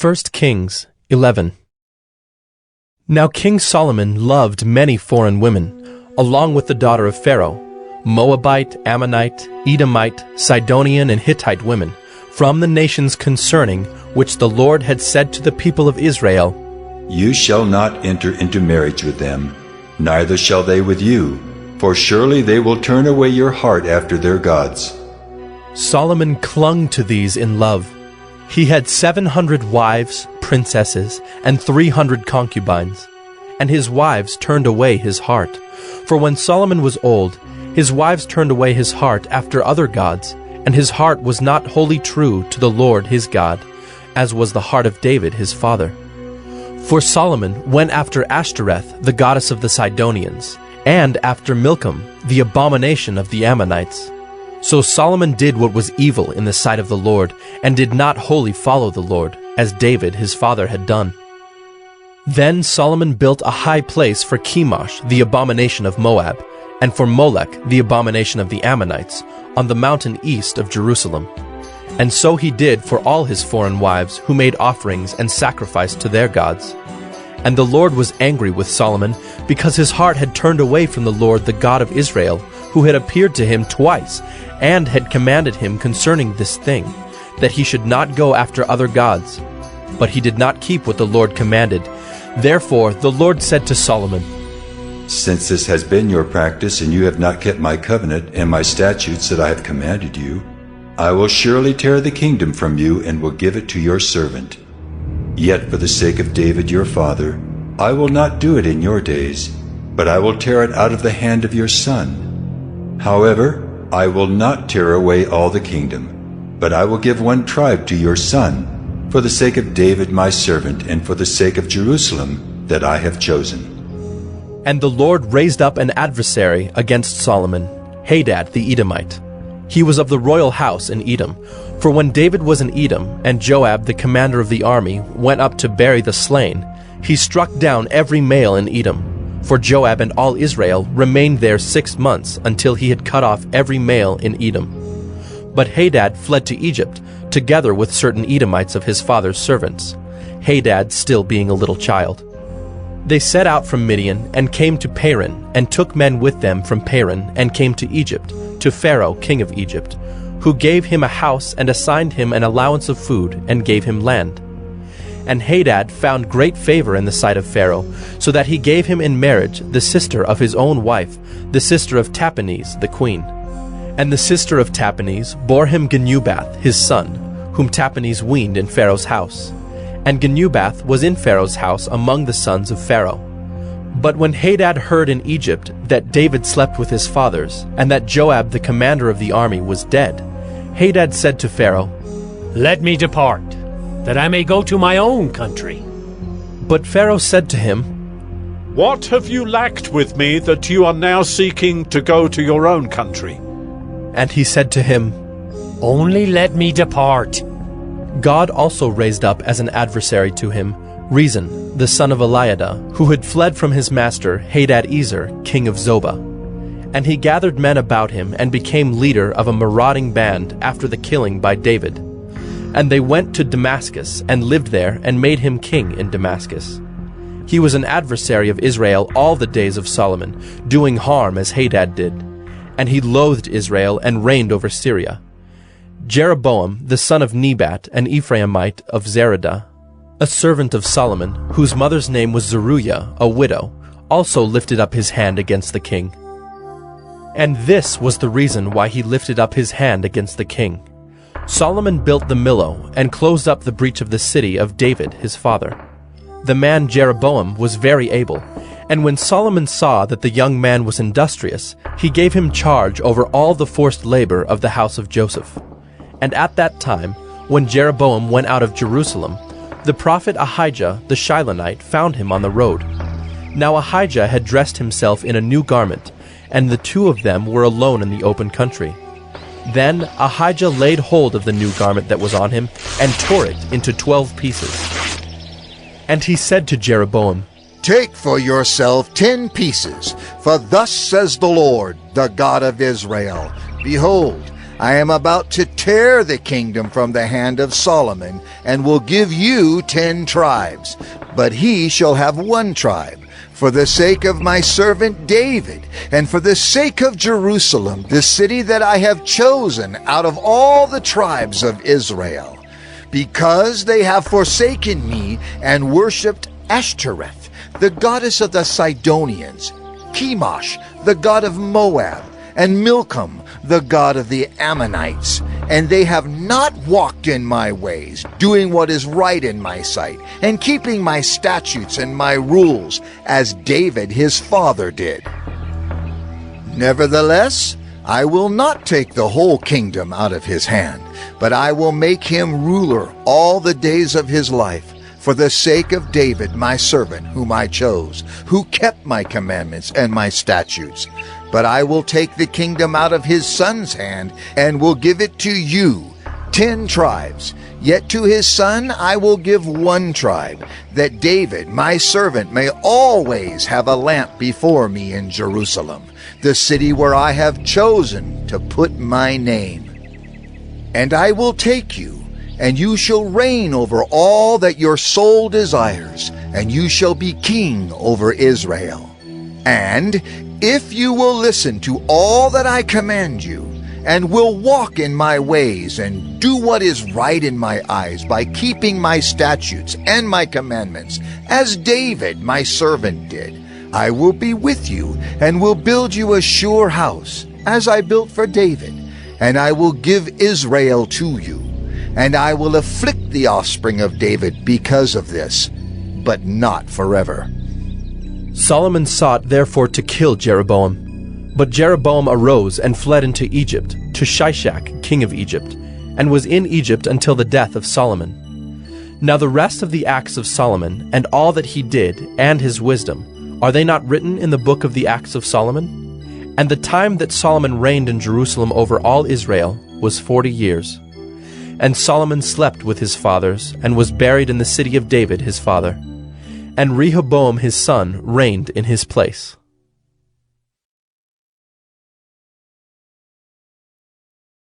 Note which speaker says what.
Speaker 1: 1 Kings 11. Now King Solomon loved many foreign women, along with the daughter of Pharaoh, Moabite, Ammonite, Edomite, Sidonian, and Hittite women, from the nations concerning which the Lord had said to the people of Israel,
Speaker 2: You shall not enter into marriage with them, neither shall they with you, for surely they will turn away your heart after their gods.
Speaker 1: Solomon clung to these in love. He had 700 wives, princesses, and 300 concubines, and his wives turned away his heart. For when Solomon was old, his wives turned away his heart after other gods, and his heart was not wholly true to the Lord his God, as was the heart of David his father. For Solomon went after Ashtoreth, the goddess of the Sidonians, and after Milcom, the abomination of the Ammonites. So Solomon did what was evil in the sight of the Lord, and did not wholly follow the Lord, as David his father had done. Then Solomon built a high place for Chemosh, the abomination of Moab, and for Molech, the abomination of the Ammonites, on the mountain east of Jerusalem. And so he did for all his foreign wives, who made offerings and sacrificed to their gods. And the Lord was angry with Solomon, because his heart had turned away from the Lord, the God of Israel, who had appeared to him twice, and had commanded him concerning this thing, that he should not go after other gods. But he did not keep what the Lord commanded. Therefore the Lord said to Solomon,
Speaker 2: Since this has been your practice, and you have not kept my covenant and my statutes that I have commanded you, I will surely tear the kingdom from you, and will give it to your servant. Yet for the sake of David your father, I will not do it in your days, but I will tear it out of the hand of your son. However, I will not tear away all the kingdom, but I will give one tribe to your son, for the sake of David my servant, and for the sake of Jerusalem that I have chosen.
Speaker 1: And the Lord raised up an adversary against Solomon, Hadad the Edomite. He was of the royal house in Edom. For when David was in Edom, and Joab the commander of the army went up to bury the slain, he struck down every male in Edom. For Joab and all Israel remained there 6 months, until he had cut off every male in Edom. But Hadad fled to Egypt, together with certain Edomites of his father's servants, Hadad still being a little child. They set out from Midian, and came to Paran, and took men with them from Paran, and came to Egypt, to Pharaoh king of Egypt, who gave him a house, and assigned him an allowance of food, and gave him land. And Hadad found great favor in the sight of Pharaoh, so that he gave him in marriage the sister of his own wife, the sister of Tahpenes the queen. And the sister of Tahpenes bore him Genubath his son, whom Tahpenes weaned in Pharaoh's house. And Genubath was in Pharaoh's house among the sons of Pharaoh. But when Hadad heard in Egypt that David slept with his fathers, and that Joab the commander of the army was dead, Hadad said to Pharaoh,
Speaker 3: Let me depart, that I may go to my own country.
Speaker 1: But Pharaoh said to him,
Speaker 4: What have you lacked with me, that you are now seeking to go to your own country?
Speaker 1: And he said to him,
Speaker 3: Only let me depart.
Speaker 1: God also raised up as an adversary to him Rezon, the son of Eliada, who had fled from his master Hadad-ezer, king of Zobah. And he gathered men about him, and became leader of a marauding band after the killing by David. And they went to Damascus, and lived there, and made him king in Damascus. He was an adversary of Israel all the days of Solomon, doing harm as Hadad did. And he loathed Israel, and reigned over Syria. Jeroboam, the son of Nebat, an Ephraimite of Zeradah, a servant of Solomon, whose mother's name was Zeruiah, a widow, also lifted up his hand against the king. And this was the reason why he lifted up his hand against the king. Solomon built the Millo, and closed up the breach of the city of David his father. The man Jeroboam was very able, and when Solomon saw that the young man was industrious, he gave him charge over all the forced labor of the house of Joseph. And at that time, when Jeroboam went out of Jerusalem, the prophet Ahijah the Shilonite found him on the road. Now Ahijah had dressed himself in a new garment, and the two of them were alone in the open country. Then Ahijah laid hold of the new garment that was on him, and tore it into 12 pieces. And he said to Jeroboam,
Speaker 5: Take for yourself 10 pieces, for thus says the Lord, the God of Israel, Behold, I am about to tear the kingdom from the hand of Solomon, and will give you 10 tribes, but he shall have 1 tribe, for the sake of my servant David, and for the sake of Jerusalem, the city that I have chosen out of all the tribes of Israel. Because they have forsaken me and worshipped Ashtoreth, the goddess of the Sidonians, Chemosh, the god of Moab, and Milcom, the god of the Ammonites. And they have not walked in my ways, doing what is right in my sight, and keeping my statutes and my rules, as David his father did. Nevertheless, I will not take the whole kingdom out of his hand, but I will make him ruler all the days of his life, for the sake of David my servant, whom I chose, who kept my commandments and my statutes. But I will take the kingdom out of his son's hand, and will give it to you, 10 tribes. Yet to his son I will give 1 tribe, that David my servant may always have a lamp before me in Jerusalem, the city where I have chosen to put my name. And I will take you, and you shall reign over all that your soul desires, and you shall be king over Israel. And if you will listen to all that I command you, and will walk in my ways, and do what is right in my eyes by keeping my statutes and my commandments, as David my servant did, I will be with you, and will build you a sure house, as I built for David, and I will give Israel to you. And I will afflict the offspring of David because of this, but not forever.
Speaker 1: Solomon sought therefore to kill Jeroboam. But Jeroboam arose and fled into Egypt, to Shishak, king of Egypt, and was in Egypt until the death of Solomon. Now the rest of the acts of Solomon, and all that he did, and his wisdom, are they not written in the book of the acts of Solomon? And the time that Solomon reigned in Jerusalem over all Israel was 40 years. And Solomon slept with his fathers, and was buried in the city of David his father. And Rehoboam his son reigned in his place.